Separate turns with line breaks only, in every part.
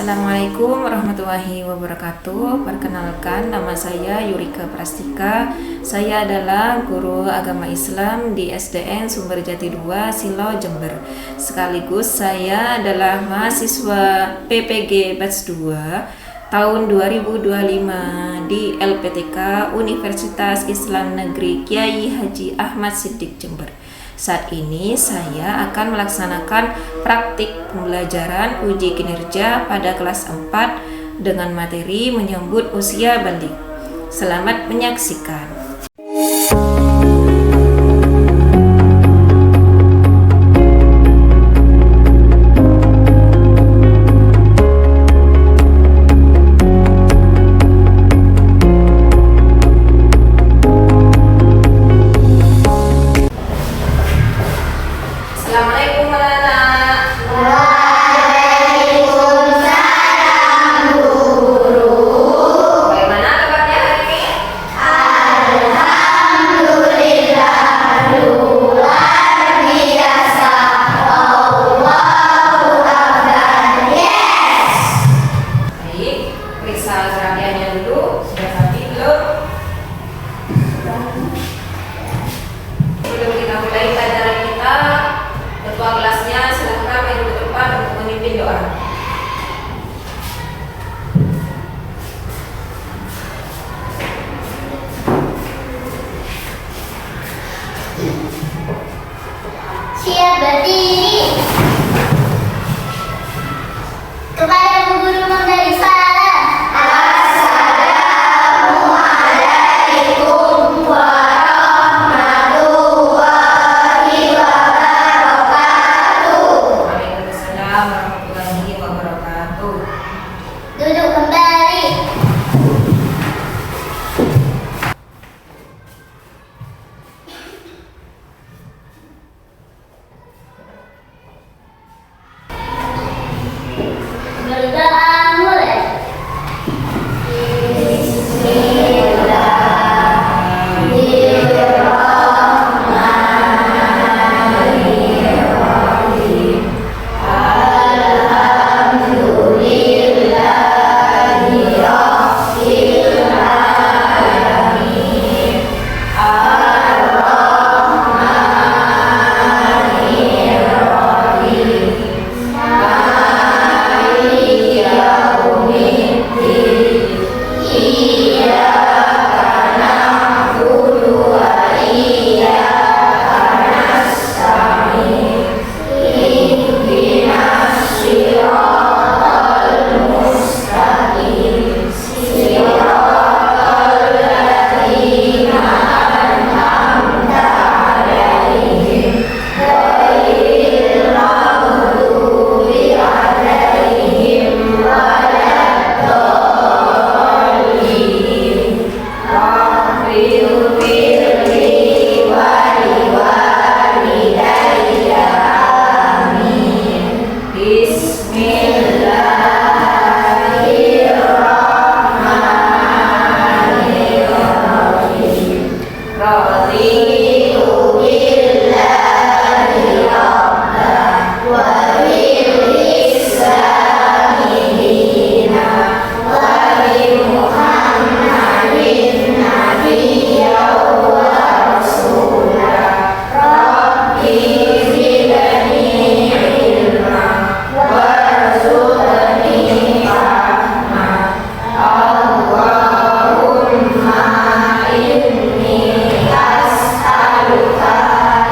Assalamualaikum warahmatullahi wabarakatuh. Perkenalkan, nama saya Yurika Prastika. Saya adalah guru agama Islam di SDN Sumberjati 2, Silau, Jember. Sekaligus saya adalah mahasiswa PPG Batch 2 tahun 2025 di LPTK Universitas Islam Negeri Kiai Haji Ahmad Siddiq Jember. Saat ini saya akan melaksanakan praktik pembelajaran uji kinerja pada kelas 4 dengan materi menyambut usia balik. Selamat menyaksikan.
Assalamualaikum anak-anak.
Waalaikumsalam guru.
Bagaimana kabarnya hari ini?
Alhamdulillah luar biasa. Allahu Akbar. Yes.
Baik, periksa kerapiannya dulu. Sudah rapi belum? Sebelum kita mulai pelajaran kita, ketua kelasnya silahkan maju ke depan untuk memimpin doa.
Siap berdiri. Kepada Bu Guru memberi salam. Assalamualaikum warahmatullahi wabarakatuh.
Waalaikumsalam warahmatullahi wabarakatuh.
Duduk kembali. Berdoa mulai. Bismillahirrahmanirrahim. Alhamdulillahi rabbil alamin. Ar-Rahmanirrahim. Maliki yaumiddin. Iyyaka na'budu wa iyyaka nasta'in. Ihdinas siratal mustaqim. Siratal ladzina an'amta 'alaihim ghairil maghdubi 'alaihim waladdallin. Rabbighfirli wa liwalidayya. Amin. Bismillahirrahmanirrahim. Raditu billahi rabban wa bil islami dinan wa bi Muhammadin nabiyyan wa rasulah. Rabbi zidni ilma warzuqni fahma. Allahumma inni as'aluka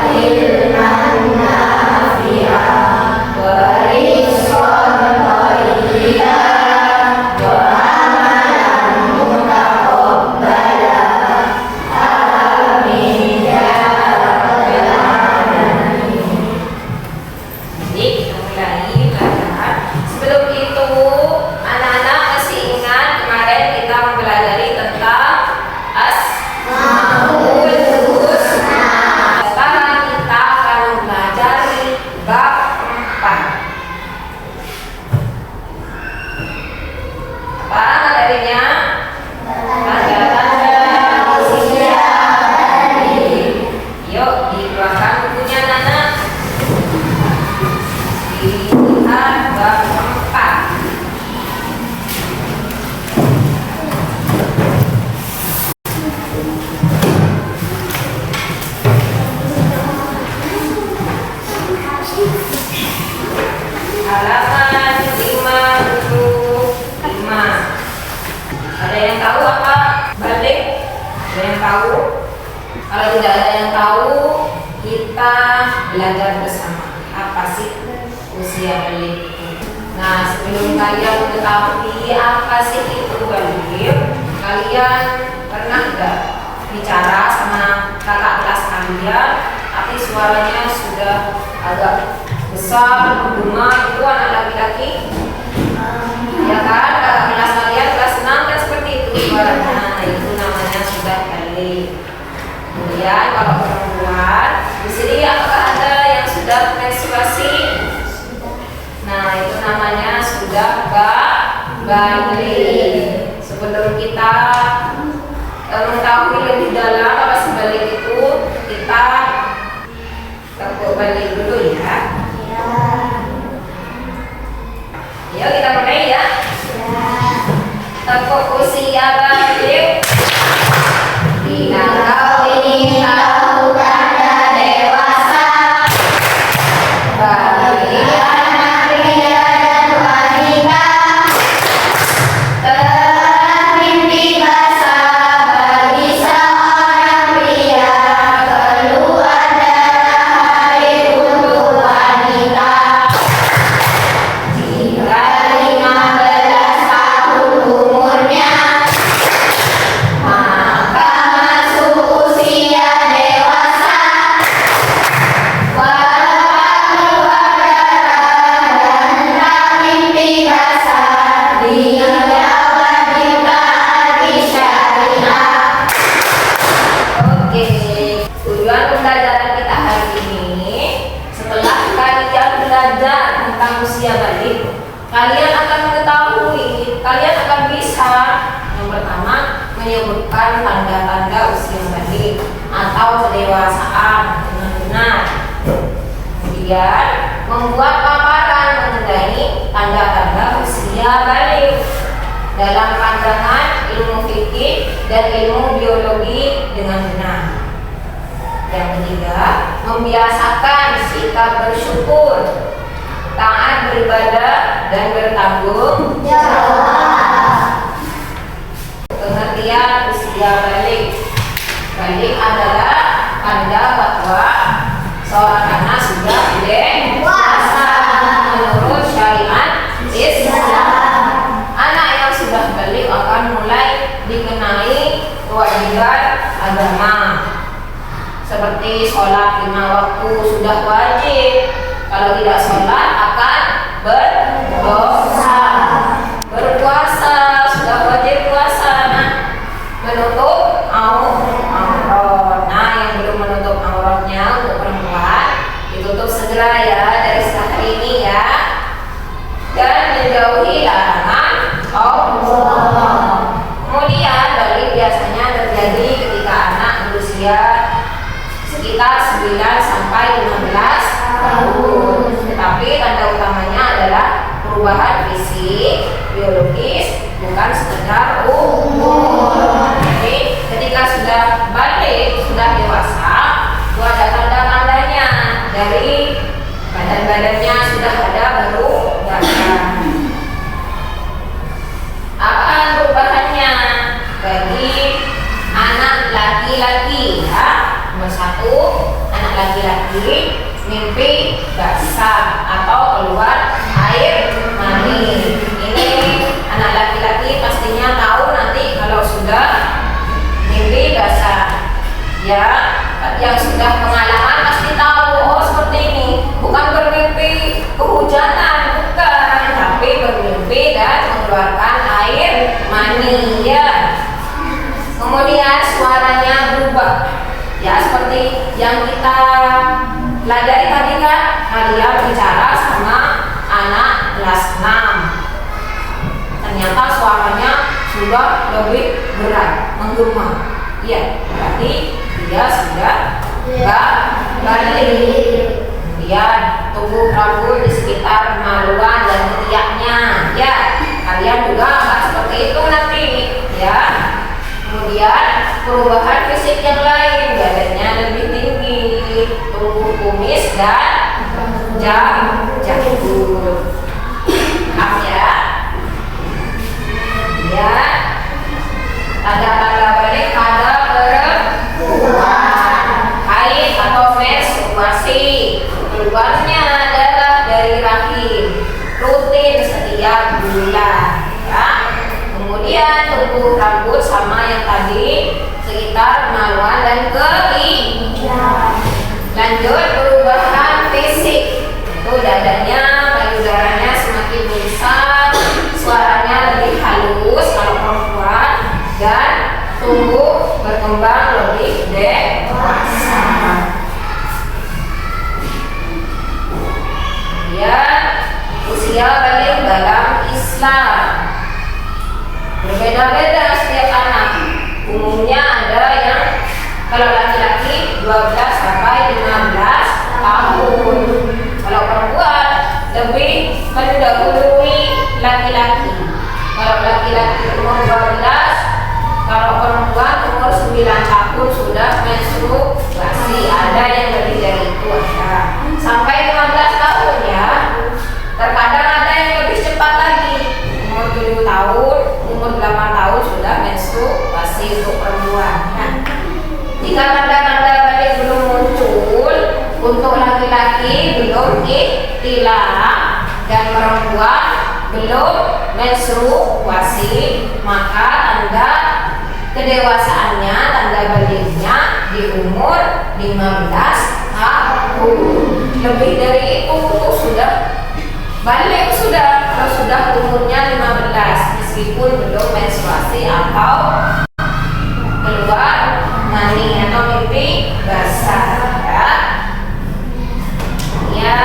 ilman nafi'an wa rizqan thayyiban wa amalan mutaqabbalan. Amin ya rabbal alamin.
Baik, kita mulai pelajaran. Sebelum itu, anak-anak masih ingat kemarin kita mempelajari tentang Asmaul Husna. Sekarang kita akan mempelajari bab 4. Apa materinya? Tanda-tanda usia balik. Yuk, dikeluarkan bukunya, anak-anak. Lihat bab 4. kita belajar bersama apa sih usia balik itu. Nah, sebelum kalian mengetahui apa sih itu balik, kalian pernah nggak bicara sama kakak kelas kalian, tapi suaranya sudah agak besar, menggema, itu anak laki-laki? Ya kan, kakak kelas kalian kelas 6 kan seperti itu suaranya, itu namanya sudah balik. Kemudian kalau perempuan, di sini apakah ada yang sudah menstruasi? Nah, itu namanya sudah balik. Sebelum kita mengetahui lebih dalam apa sih balik itu, kita tepuk balik dulu ya. Ya, kita mulai ya. Tepuk usia balik. Bila kau ingin tahu tanda dewasa, bagi anak pria dan wanita, telah mimpi basah bagi seorang pria, keluar darah air untuk wanita. Jika 15 tahun umurnya, maka masuk usia dewasa. Walaupun keluar darah dan tak mimpi basah, dia wajib taati syariat. Oke, tujuan pembelajaran kita hari ini, setelah kalian belajar tentang usia balik, kalian akan mengetahui, kalian akan bisa yang pertama menyebutkan tanda-tanda usia balik atau kedewasaan dengan benar. Kemudian membuat paparan mengenai tanda-tanda usia balik dalam pandangan ilmu fikih dan ilmu biologi dengan benar. Yang ketiga, membiasakan sikap bersyukur, taat beribadah dan bertanggung jawab. Pengertian usia balik. Balik adalah tanda bahwa seorang anak sudah dewasa menurut syariat Islam. Anak yang sudah balik akan mulai dikenai kewajiban agama, seperti sholat 5 waktu sudah wajib. Kalau tidak sholat akan berdosa. Berpuasa sudah wajib puasa. Nah, menutup aurat. Nah, yang belum menutup auratnya untuk perempuan ditutup segera ya dari sekarang ini ya. Dan menjauhi larangan Allah. Kemudian balik biasanya terjadi ketika anak berusia sekitar 9 sampai 15 tahun. Tetapi tanda utamanya adalah perubahan fisik, biologis, bukan sekedar umur. Jadi ketika sudah balik, sudah dewasa, itu ada tanda-tandanya. Dari badan-badannya sudah ada perubahan. Apa perubahannya? Bagi anak laki-laki ya, nomor 1, anak laki-laki mimpi basah atau keluar air mani. Ini anak laki-laki pastinya tahu nanti kalau sudah mimpi basah. Ya, yang sudah pengalaman pasti tahu. Oh, seperti ini. Bukan bermimpi kehujanan, bukan, tapi bermimpi dan mengeluarkan air mani ya. Kemudian suaranya berubah. Ya, seperti yang kita pelajari tadi kan, kalian bicara sama anak kelas 6. Ternyata suaranya sudah lebih berat, menggema. Iya, berarti dia sudah balik. Kemudian tubuh rambut di sekitar kemaluan dan ketiaknya. Ya, kalian juga akan seperti itu nanti. Ya. Kemudian perubahan fisik yang lain, badannya lebih tinggi, tumbuh kumis dan janggut. Paham ya? Ya. Tanda-tanda balik pada perempuan, haid atau menstruasi. menstruasi, keluarnya darah dari rahim rutin setiap bulan, ya. Kemudian tumbuh rambut sama yang tadi sekitar kemaluan dan keinginan. Lanjut perubahan fisik, itu dadanya, payudaranya semakin besar, suaranya lebih halus kalau perempuan, dan tumbuh berkembang lebih dewasa. Kemudian usia balik dalam Islam berbeda-beda setiap anak. Umumnya ada yang kalau laki-laki 12 sampai 15 tahun. Kalau perempuan lebih mendahului laki-laki. Kalau laki-laki umur 12, kalau perempuan umur 9 tahun sudah menstruasi. Ada yang lebih dari itu ada. Sampai 15 tahun ya. Terkadang ada yang lebih cepat lagi. Umur 7 tahun, umur 8 tahun sudah menstruasi untuk perempuan. Nah, jika tanda-tanda balik belum muncul, untuk laki-laki belum ihtilam dan perempuan belum menstruasi, maka tanda kedewasaannya, tanda baliknya di umur 15 tahun. Lebih dari itu sudah balik, sudah kalau sudah umurnya 15 meskipun belum menstruasi atau keluar mani atau mimpi basah, ya. Ya.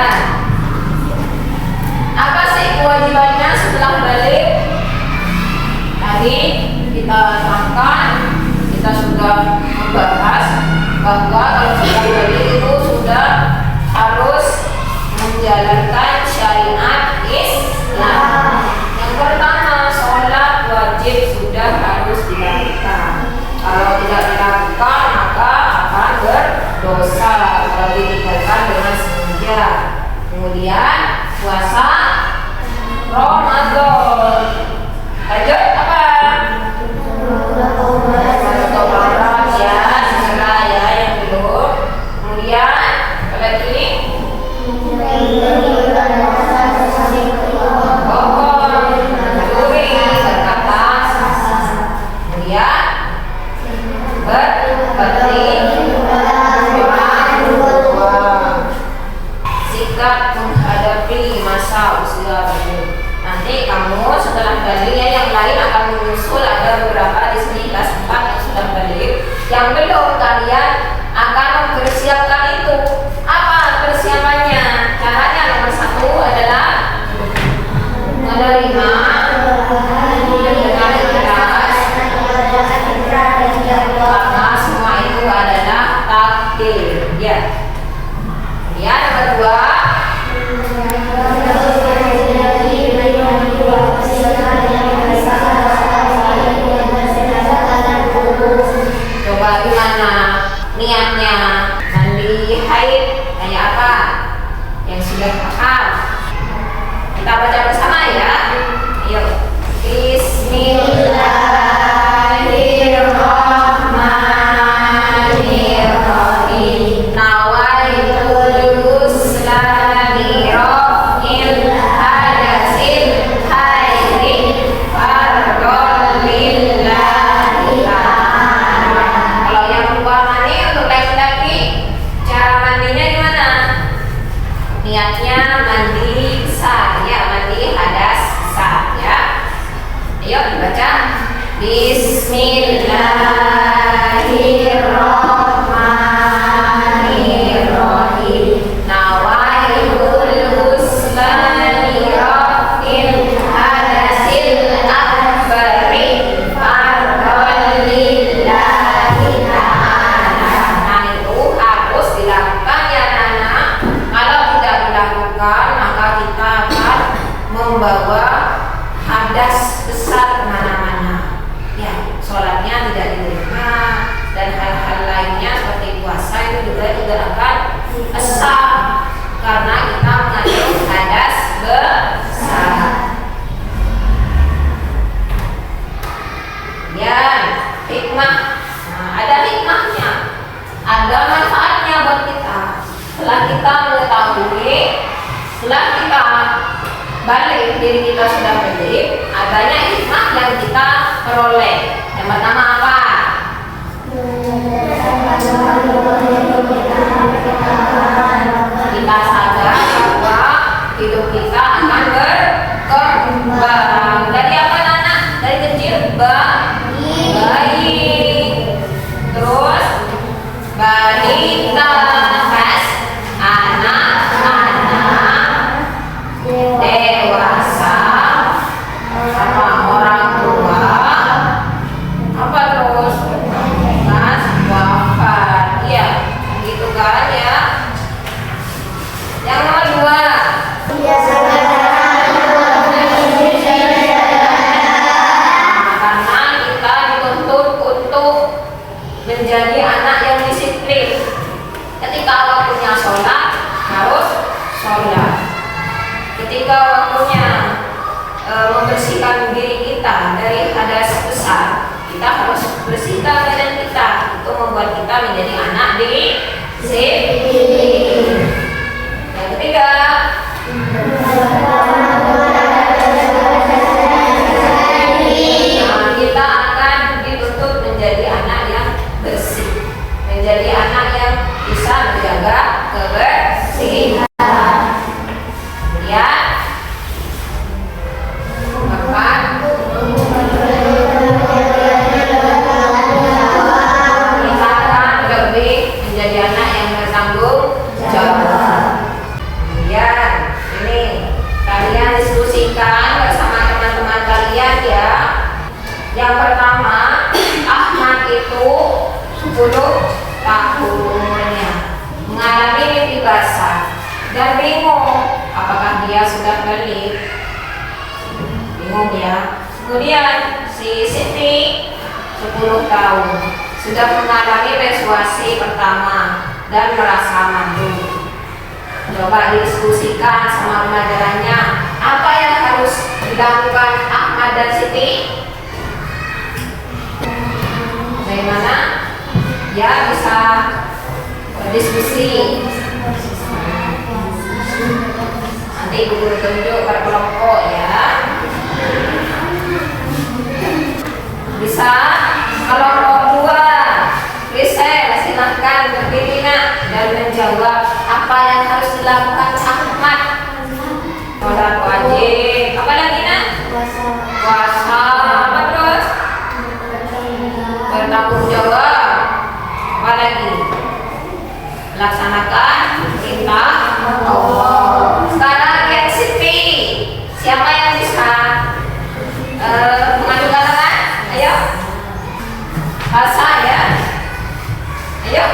Apa sih kewajibannya setelah balik? Tadi kita terangkan, kita sudah membahas bahwa kalau sudah balik itu sudah harus menjalankan syariat Islam. Yang pertama, sholat wajib sudah harus dilakukan. Kalau tidak dilakukan maka akan berdosa kalau ditinggalkan dengan sengaja. Kemudian puasa Ramadan. Lanjut apa? Ramadan ya, segera ya yang belum. Kemudian apa lagi? Sikap menghadapi masa usia balik. Nanti kamu setelah baliknya yang lain akan menyusul. Ada beberapa di sini kelas 4 yang sudah balik. Yang belum, kalian akan mempersiapkan itu. Apa persiapannya? Caranya nomor 1 adalah menerima dengan ikhlas, karena semua itu adalah takdir, ya. Ya, nomor 2, coba gimana niatnya mandi haid kayak apa? Yang sudah paham, kita baca bersama ya. Ayo. Bismillahirrahmanirrahim. Nawaitul guslani ro'il hadasil haidin fardol lillahi ta'ala. Kalau yang keluar mani untuk laki-laki, cara mandinya gimana? Niatnya mandi sah, ya, mandi hadas sah, ya. Ayo dibaca. Bismillahirrahmanirrahim. Nawaitul guslani ro'il hadasil akbari fardol lillahi ta'ala. Nah, itu harus dilakukan ya anak. Kalau tidak dilakukan maka kita akan membawa hadas besar kemana-mana, ya, sholatnya tidak diterima kita mengetahui, setelah kita balik, diri kita sudah balik, adanya hikmah yang kita peroleh. Yang pertama apa? Kita sadar bahwa hidup kita akan berkembang. Dari apa anak? Dari kecil bayi, terus balita, anak-anak, dewasa, sama orang tua, apa terus? Mas, wafat. Iya, gitu kan ya. Yang nomor 2. Karena kita dituntut untuk menjadi anak yang disiplin. Ketika waktunya sholat, harus sholat. Ketika waktunya membersihkan diri kita dari hadas besar, kita harus bersihkan badan kita. Itu membuat kita menjadi anak disiplin. Yang ketiga, kita akan dituntut menjadi anak yang bersih, menjadi anak yang bisa menjaga kebersihan. Kemudian, kita akan lebih menjadi anak yang bertanggung jawab. Kemudian, ini kalian diskusikan bersama teman-teman kalian ya. Yang pertama, Ahmad itu 10 tahun umurnya, mengalami mimpi basah dan bingung apakah dia sudah balik. Bingung ya. Kemudian si Siti 10 tahun sudah mengalami menstruasi pertama dan merasa malu. Coba diskusikan sama remaja, apa yang harus dilakukan Ahmad dan Siti? Bagaimana? Ya, bisa berdiskusi. Nanti guru tunjuk berkelompok ya. Bisa kelompok 2. Risel, silahkan berdiri nak dan menjawab apa yang harus dilakukan Ahmad. Sholat wajib. Apa lagi nak? Puasa. Apa terus? Bertanggung jawab. Apa lagi? Laksanakan perintah Allah. Sekarang yang Siti, siapa yang bisa mengadu kalangan? Ayo, bahasa ya. Ayo,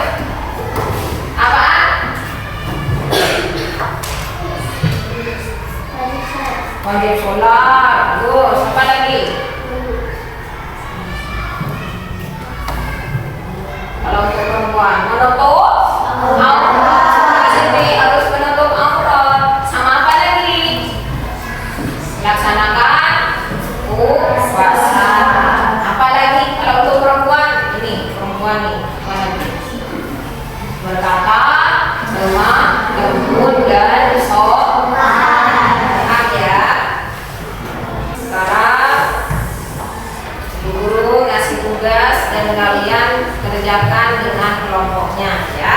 apa? Wajib sholat. Terus apa lagi? Kalau untuk perempuan menutup aurat, Siti harus menutup aurat. Sama apa lagi? Laksanakan puasa. Apa lagi? Kalau untuk perempuan, ini perempuan nih, apa lagi? Berkata lemah, lembut dan sholat ya. Sekarang guru ngasih tugas dan kalian kerjakan dengan kelompoknya ya.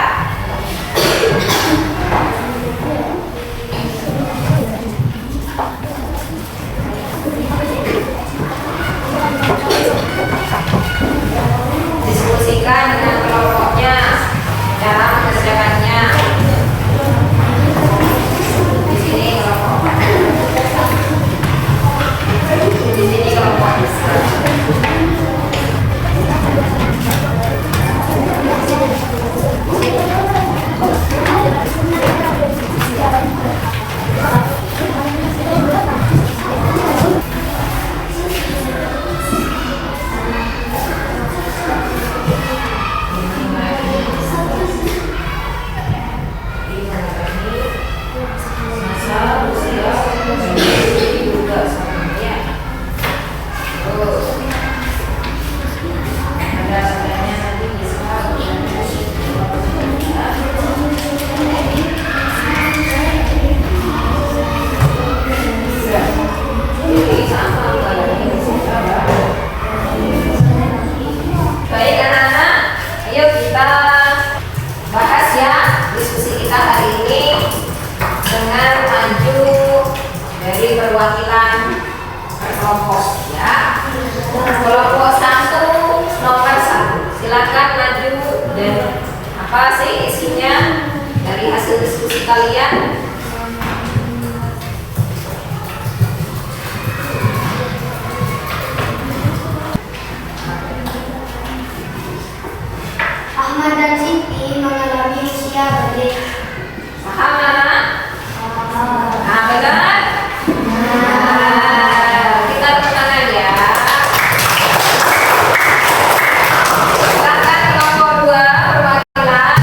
silakan maju dan apa sih isinya dari hasil diskusi kalian?
Ahmad dan Siti mengalami usia balik.
Paham anak? Nah, benar? Kita tepuk tangan ya. Silakan kelompok 2 perwakilan.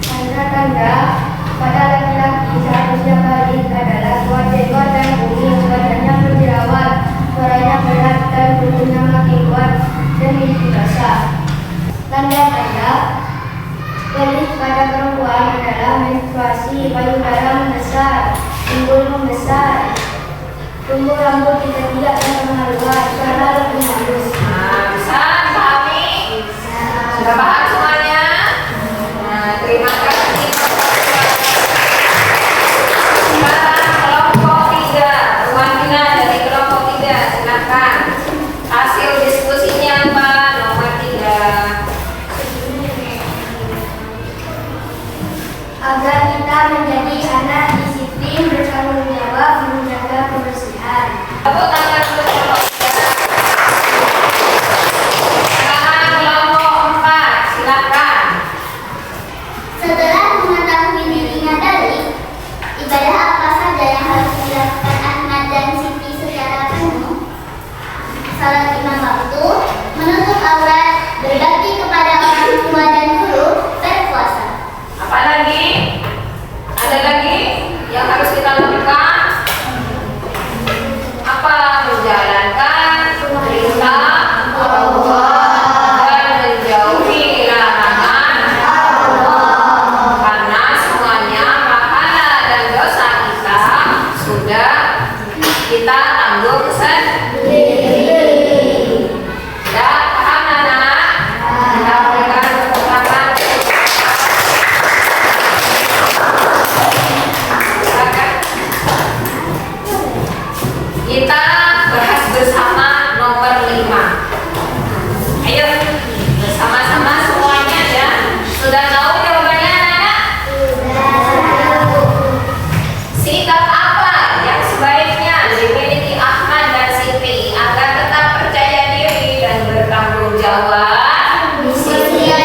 Tanda-tanda pada laki-laki seharusnya balik adalah kuat jenggot dan kumis, badannya berjerawat, suaranya berat dan bulunya makin kuat dan gigi basah. Tanda-tanda balik pada perempuan adalah menstruasi, payudara membesar, pinggul membesar, tumbuh rambut di ketiak dan kemaluan, suara lebih halus.
Nah, bisa dipahami? Sudah paham semuanya? Nah, terima kasih. Sekarang kelompok 3, perwakilan dari kelompok 3, silakan. Hasil diskusinya apa? Nomor 3.
Agar kita menjadi anak disiplin, bertanggung jawab, menjaga kebersihan.
Tepuk tangan untuk kelompok 3. Sekarang kelompok 4, silakan.
Setelah mengetahui dirinya balik, ibadah apa saja yang harus dilakukan Ahmad dan Siti secara penuh? Salat 5 waktu, menutup aurat, berbakti kepada orang tua dan guru, berpuasa.
Apa lagi? Ada lagi yang harus kita lakukan? Apa? Menjalankan perintah Allah dan menjauhi larangan Allah. Karena semuanya pahala dan dosa kita sudah kita tanggung sendiri. Ya, paham anak? Kita berikan tepuk tangan. Silakan. Kita bahas bersama nomor 5. Ayo bersama-sama semuanya ya. Sudah tahu jawabannya anak-anak? Sikap apa yang sebaiknya dimiliki Ahmad dan Siti agar tetap percaya diri dan bertanggung jawab? Disiplin.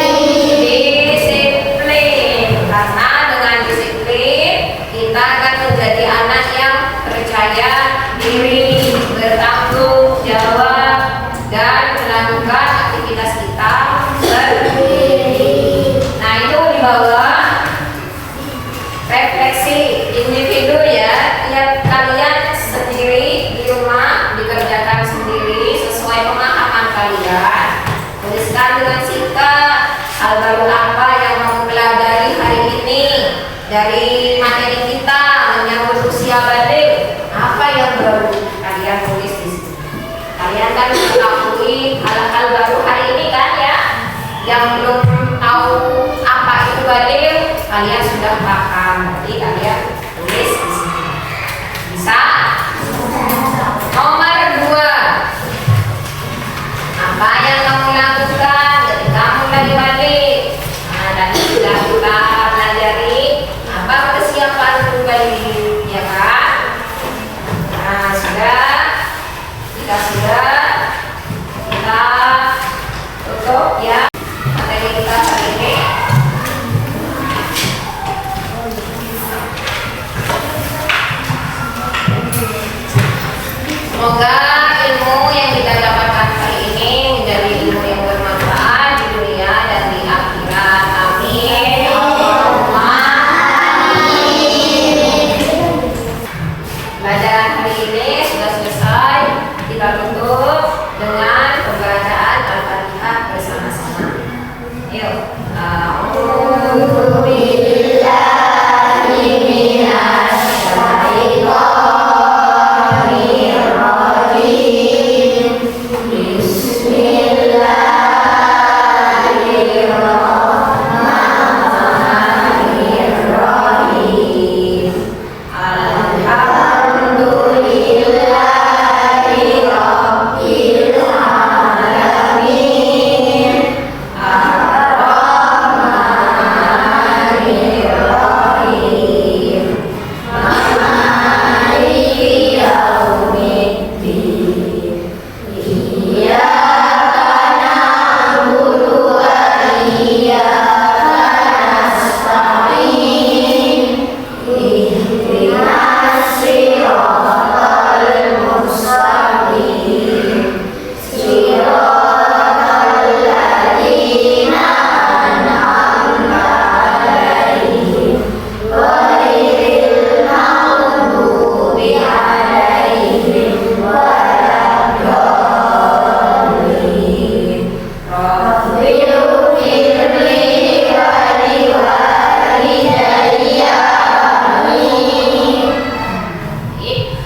Karena dengan disiplin kita akan menjadi anak yang percaya diri, bertanggung jawab, dan melakukan aktivitas kita sendiri. Nah, itu di bawah refleksi individu ya. Tiap kalian sendiri di rumah dikerjakan sendiri sesuai pemahaman kalian. Tuliskan dengan sikap hal baru apa yang kamu pelajari hari ini dari materi kita menyambut usia balik. Apa yang baru kalian tulis di sini? Kalian kan mengetahui hal-hal baru hari ini kan ya? Yang belum tahu apa itu balik, kalian sudah paham. Jadi kalian tulis di sini. Bisa? Nomor 2. Apa yang kamu lakukan ketika kamu lagi balik? Nah, tadi sudah kita pelajari apa persiapan untuk balik, ya kan? Nah, sudah. Jika sudah, kita tutup ya materi kita hari ini. Semoga ilmu yang kita dapatkan hari ini menjadi ilmu yang bermanfaat di dunia dan di akhirat. Amin. Allahumma amin. Pelajaran hari ini sudah selesai. Kita tutup dengan pembacaan Al-Fatihah bersama-sama. Yuk. A'udzu billahi minasy syaithanir rajim.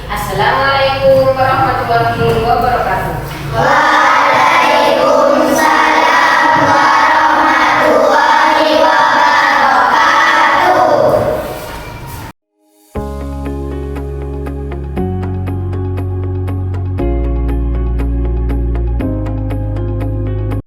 Assalamualaikum warahmatullahi wabarakatuh.